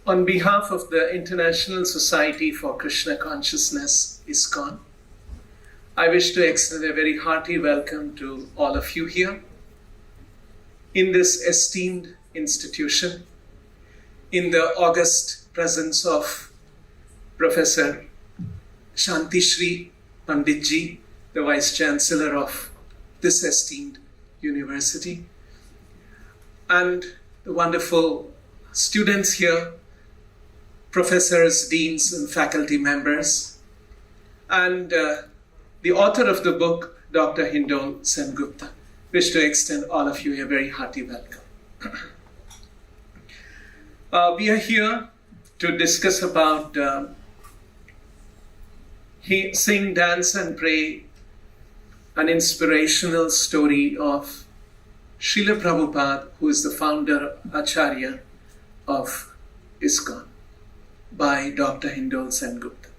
On behalf of the International Society for Krishna Consciousness, ISKCON, I wish to extend a very hearty welcome to all of you here in this esteemed institution, in the august presence of Professor Shantishri Panditji, the Vice Chancellor of this esteemed university, and the wonderful students here, professors, deans, and faculty members, and the author of the book, Dr. Hindol Sengupta. Wish to extend all of you a very hearty welcome. We are here to discuss about sing, dance, and pray, an inspirational story of Srila Prabhupada, who is the founder, Acharya of ISKCON, by Dr. Hindol Sengupta.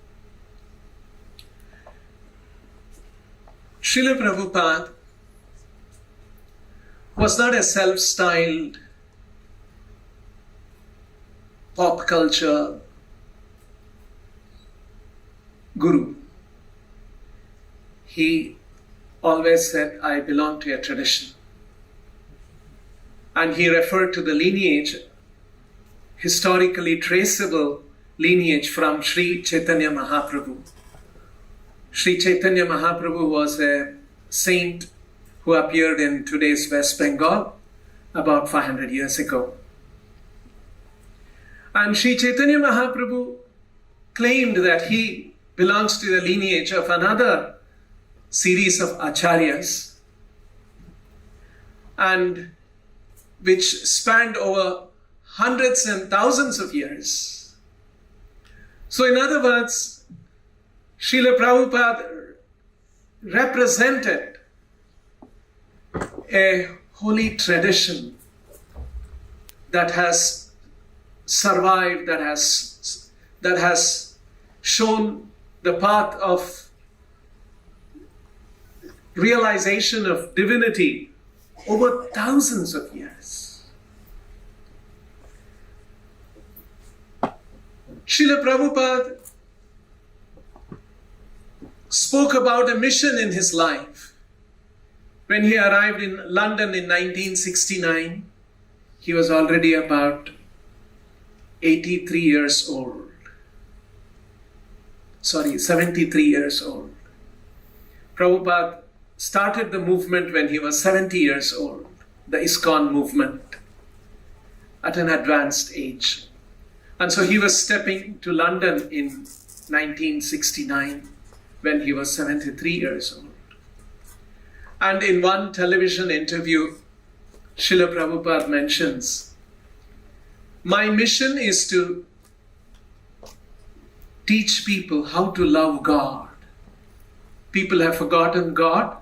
Srila Prabhupada was not a self-styled pop culture guru. He always said, I belong to a tradition. And he referred to the lineage, historically traceable lineage from Sri Chaitanya Mahaprabhu. Sri Chaitanya Mahaprabhu was a saint who appeared in today's West Bengal about 500 years ago. And Sri Chaitanya Mahaprabhu claimed that he belongs to the lineage of another series of acharyas, and which spanned over hundreds and thousands of years. So in other words, Srila Prabhupada represented a holy tradition that has survived, that has shown the path of realization of divinity over thousands of years. Srila Prabhupada spoke about a mission in his life. When he arrived in London in 1969, he was already about 73 years old. 73 years old. Prabhupada started the movement when he was 70 years old, the ISKCON movement, at an advanced age. And so he was stepping to London in 1969 when he was 73 years old. And in one television interview, Srila Prabhupada mentions, my mission is to teach people how to love God. People have forgotten God,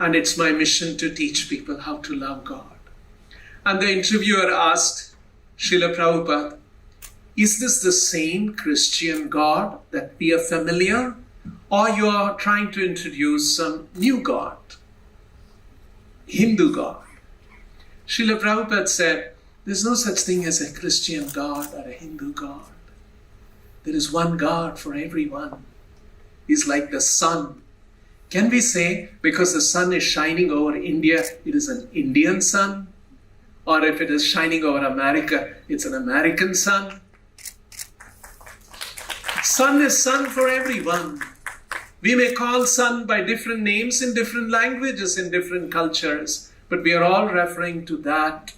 and it's my mission to teach people how to love God. And the interviewer asked Srila Prabhupada, is this the same Christian God that we are familiar, or you are trying to introduce some new God, Hindu God? Srila Prabhupada said, there's no such thing as a Christian God or a Hindu God. There is one God for everyone. He's like the sun. Can we say because the sun is shining over India, it is an Indian sun? Or if it is shining over America, it's an American sun? Sun is sun for everyone. We may call sun by different names in different languages, in different cultures, but we are all referring to that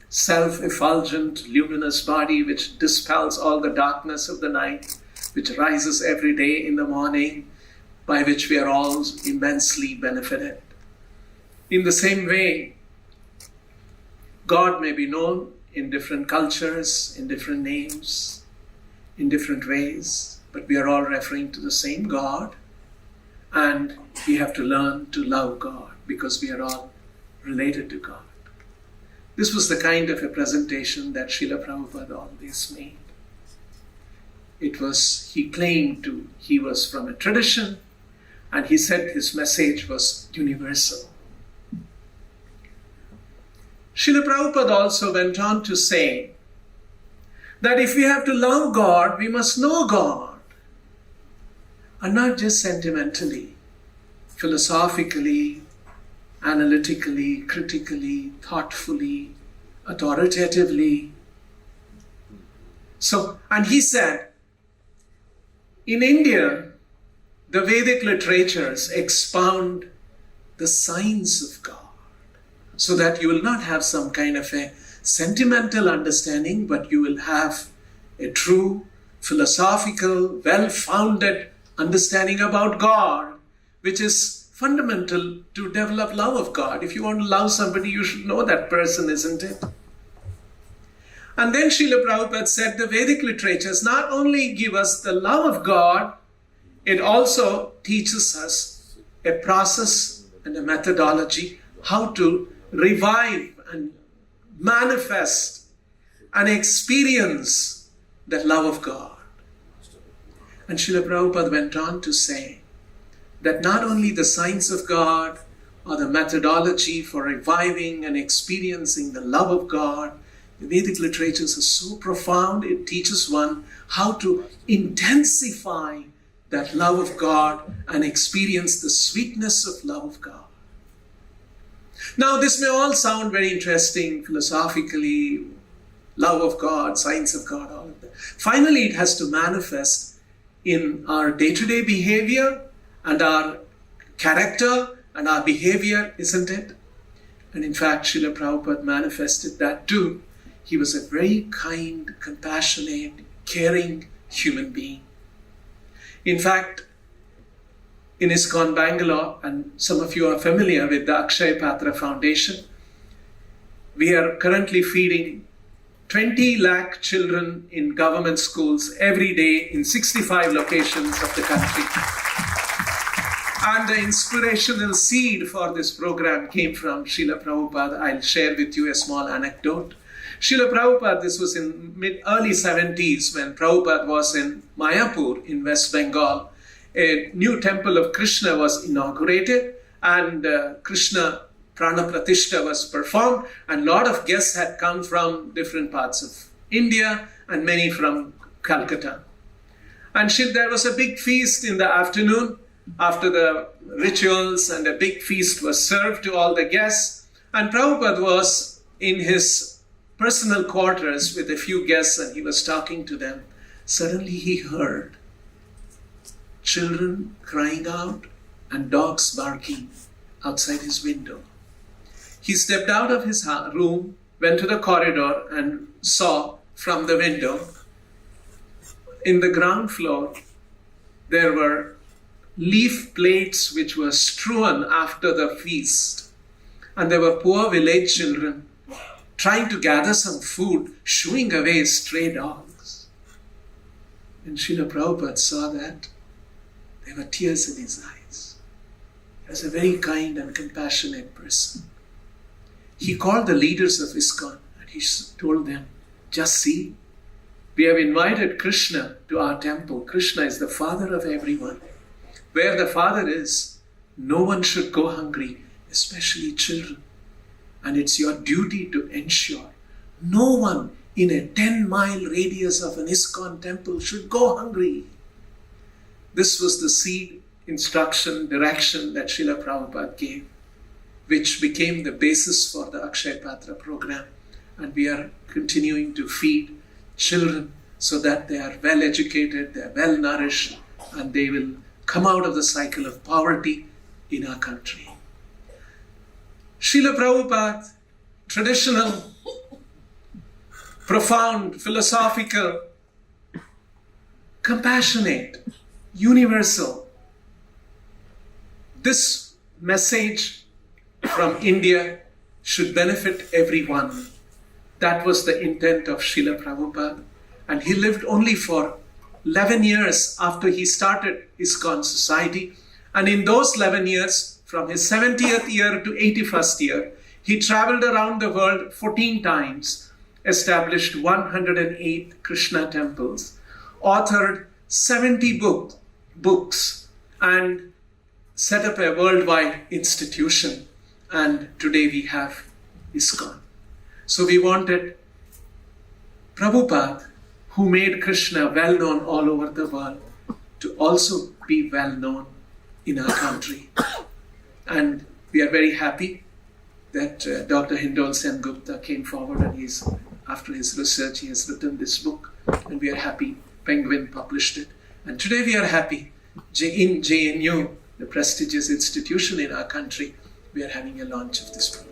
self-effulgent, luminous body which dispels all the darkness of the night, which rises every day in the morning, by which we are all immensely benefited. In the same way, God may be known in different cultures, in different names, in different ways, but we are all referring to the same God, and we have to learn to love God because we are all related to God. This was the kind of a presentation that Srila Prabhupada always made. He claimed he was from a tradition, and he said his message was universal. Srila Prabhupada also went on to say That if we have to love God, we must know God. And not just sentimentally, philosophically, analytically, critically, thoughtfully, authoritatively. So, and he said, in India, the Vedic literatures expound the science of God, so that you will not have some kind of a sentimental understanding, but you will have a true, philosophical, well-founded understanding about God, which is fundamental to develop love of God. If you want to love somebody, you should know that person, isn't it? And then Srila Prabhupada said the Vedic literatures not only give us the love of God, it also teaches us a process and a methodology how to revive and manifest and experience the love of God. And Srila Prabhupada went on to say that not only the science of God or the methodology for reviving and experiencing the love of God, the Vedic literatures are so profound, it teaches one how to intensify that love of God and experience the sweetness of love of God. Now, this may all sound very interesting philosophically, love of God, science of God, all of that. Finally, it has to manifest in our day-to-day behavior and our character and our behavior, isn't it? And in fact, Srila Prabhupada manifested that too. He was a very kind, compassionate, caring human being. In fact, in ISKCON Bangalore, and some of you are familiar with the Akshayapatra Foundation, we are currently feeding 20 lakh children in government schools every day in 65 locations of the country. And the inspirational seed for this program came from Srila Prabhupada. I'll share with you a small anecdote. Srila Prabhupada, this was in early 70s when Prabhupada was in Mayapur in West Bengal. A new temple of Krishna was inaugurated and Krishna Prana Pratishta was performed, and a lot of guests had come from different parts of India and many from Calcutta. And there was a big feast in the afternoon after the rituals, and a big feast was served to all the guests. And Prabhupada was in his personal quarters with a few guests and he was talking to them. Suddenly he heard children crying out and dogs barking outside his window. He stepped out of his room, went to the corridor and saw from the window, in the ground floor, there were leaf plates which were strewn after the feast. And there were poor village children trying to gather some food, shooing away stray dogs. When Srila Prabhupada saw that, there were tears in his eyes. He was a very kind and compassionate person. He called the leaders of ISKCON and he told them, just see, we have invited Krishna to our temple. Krishna is the father of everyone. Where the father is, no one should go hungry, especially children. And it's your duty to ensure no one in a 10-mile radius of an ISKCON temple should go hungry. This was the seed, instruction, direction that Srila Prabhupada gave, which became the basis for the Akshayapatra program. And we are continuing to feed children so that they are well educated, they are well nourished, and they will come out of the cycle of poverty in our country. Srila Prabhupada, traditional, profound, philosophical, compassionate, universal. This message from India should benefit everyone. That was the intent of Srila Prabhupada. And he lived only for 11 years after he started ISKCON Society. And in those 11 years, from his 70th year to 81st year, he traveled around the world 14 times, established 108 Krishna temples, authored 70 books, and set up a worldwide institution. And today we have ISKCON. So we wanted Prabhupada who made Krishna well known all over the world, to also be well known in our country. And we are very happy that Dr. Hindol Sengupta came forward, and after his research, he has written this book, and we are happy Penguin published it. And today we are happy in JNU, the prestigious institution in our country, we are having a launch of this book.